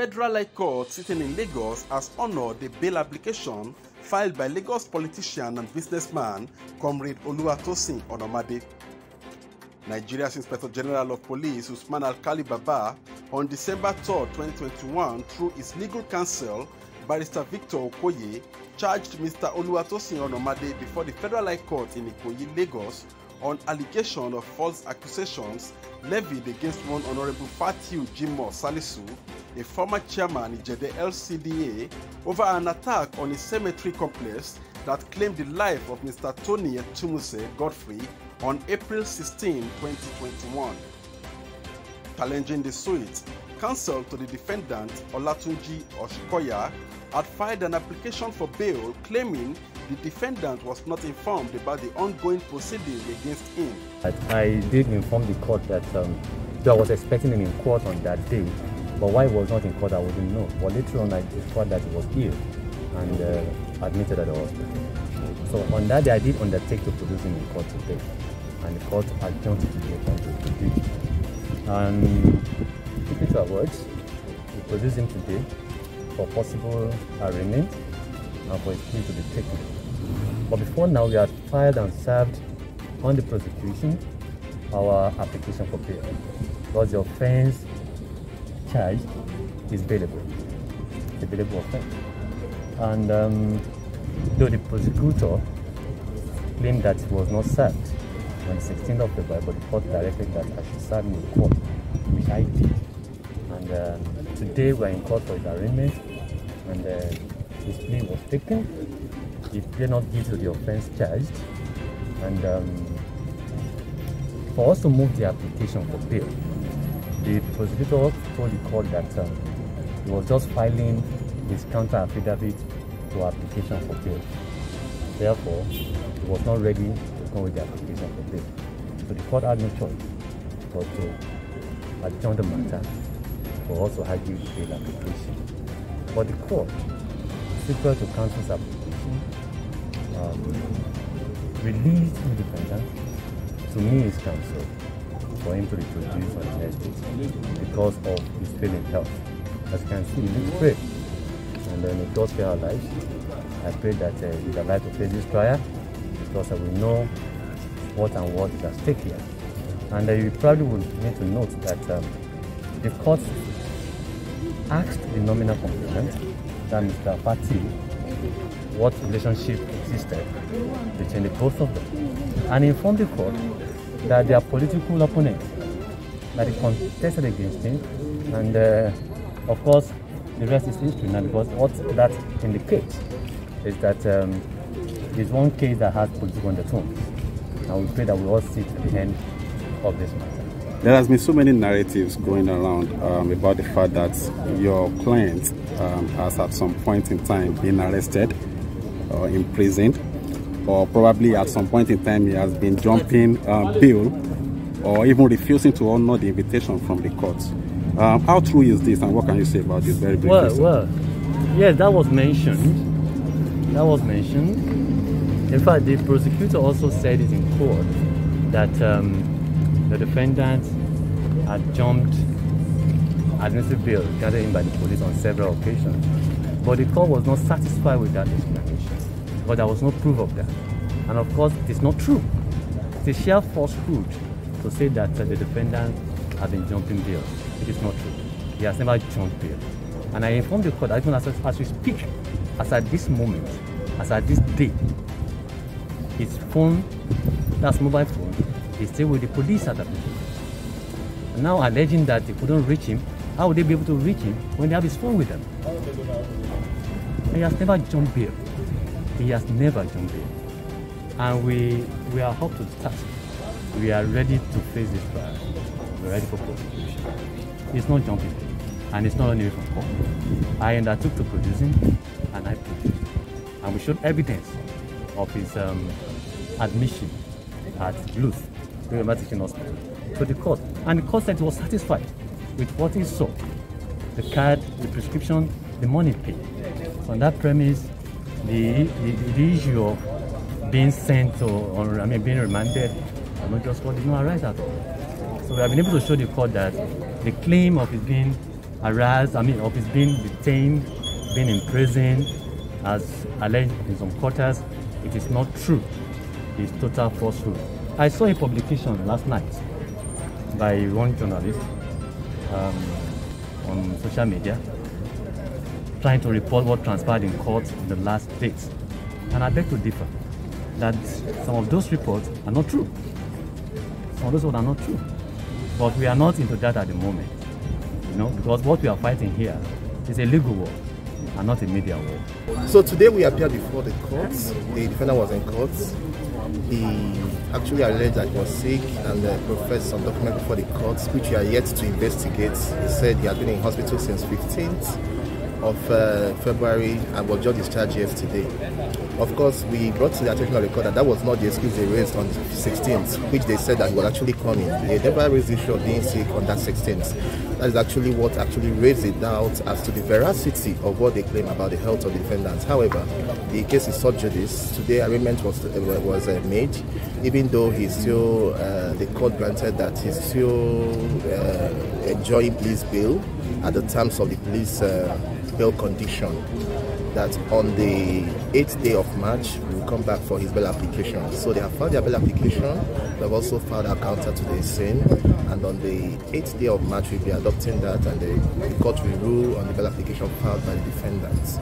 Federal High Court sitting in Lagos has honored the bail application filed by Lagos politician and businessman Comrade Oluwatosin Onamade. Nigeria's Inspector General of Police Usman Alkali Baba on December 3, 2021 through his legal counsel Barrister Victor Okoye charged Mr Oluwatosin Onamade before the Federal High Court in Ikoyi, Lagos on allegation of false accusations levied against one Honorable Fatiu Jimoh Salisu, a former chairman Ijede LCDA, over an attack on a cemetery complex that claimed the life of Mr Tony Etunmuse Godfrey on April 16, 2021. Challenging the suit, counsel to the defendant Olatunji Okoye had filed an application for bail claiming the defendant was not informed about the ongoing proceedings against him. I did inform the court that I was expecting him in court on that day, but why he was not in court I wouldn't know. But later on I discovered that he was ill and admitted at the hospital. So on that day I did undertake to produce him in court today, and the court adjourned to the produce. And keeping to our words, we produced him today for possible arraignment and for his plea to be taken. But before now, we had filed and served on the prosecution our application for bail, because the offense charged is bailable. It's a bailable offense. And though the prosecutor claimed that he was not served on the 16th of February, but the court directed that I should serve him in court, which I did. And today we are in court for his arraignment, and his plea was taken. He did not give to the offense charged, and for us to move the application for bail, the prosecutor told the court that he was just filing his counter affidavit to application for bail. Therefore, he was not ready to go with the application for bail. So the court had no choice but to adjourn the matter for us to argue the bail application. But the court, sequel to counsel's application, released the defendant to me his counsel for him to be produced on the next day because of his failing health. As you can see, he looks great, and then it does spare our lives. I pray that he's alive to face this trial, because we know what is at stake here. And you probably would need to note that the court asked the nominal complainant, that Mr. Fatiu, what relationship existed between the both of them, and informed the court that they are political opponents, that they contested against him, and of course the rest is history now, because what that indicates is that there's one case that has political undertones, and we pray that we all see to the end of this matter. There has been so many narratives going around about the fact that your client has at some point in time been arrested or imprisoned, or probably at some point in time he has been jumping bail or even refusing to honor the invitation from the courts. How true is this, and what can you say about this very briefly? Well, yes, that was mentioned. That was mentioned. In fact, the prosecutor also said it in court that the defendant had jumped administrative bail gathered in by the police on several occasions. But the court was not satisfied with that explanation, but there was no proof of that. And of course, it is not true. It's a sheer falsehood to say that the defendant has been jumping bail. It is not true. He has never jumped bail. And I informed the court that even as we speak, as at this moment, as at this day, his phone, that's mobile phone, is still with the police at that point. And now alleging that they couldn't reach him, how would they be able to reach him when they have his phone with them? He has never jumped bail. He has never jumped bail. And we are up to the task. We are ready to face this trial. We're ready for prosecution. He's not jumping bail, and it's not only from court. I undertook to produce him, and I produced him. And we showed evidence of his admission at Bluth, the Rheumatic Hospital, to the court. And the court said he was satisfied with what he saw: the card, the prescription, the money paid. So on that premise, the issue of being sent or being remanded, just what did not arise at all. So we have been able to show the court that the claim of his being harassed, of his being detained, being imprisoned, as alleged in some quarters. It is not true. It's total falsehood. I saw a publication last night by one journalist on social media trying to report what transpired in court in the last days. And I beg to differ that some of those reports are not true. Some of those ones are not true. But we are not into that at the moment, because what we are fighting here is a legal war and not a media war. So today we appeared before the courts. The defendant was in court. He actually alleged that he was sick and professed some documents before the courts, which we are yet to investigate. He said he had been in hospital since 15th of February and was just discharged yesterday. Of course, we brought to the attention of the court that was not the excuse they raised on the 16th, which they said that he was actually coming. They never raised the issue of being sick on that 16th. That is actually what actually raised the doubt as to the veracity of what they claim about the health of the defendants. However, the case is sub judice. Today, arraignment was made, even though he's still, the court granted that he's still enjoying police bail at the terms of the police bail condition, that on the 8th day of March we will come back for his bail application. So they have filed their bail application. They have also filed a counter to the same, and on the 8th day of March we'll be adopting that, and the court will rule on the bail application filed by the defendants.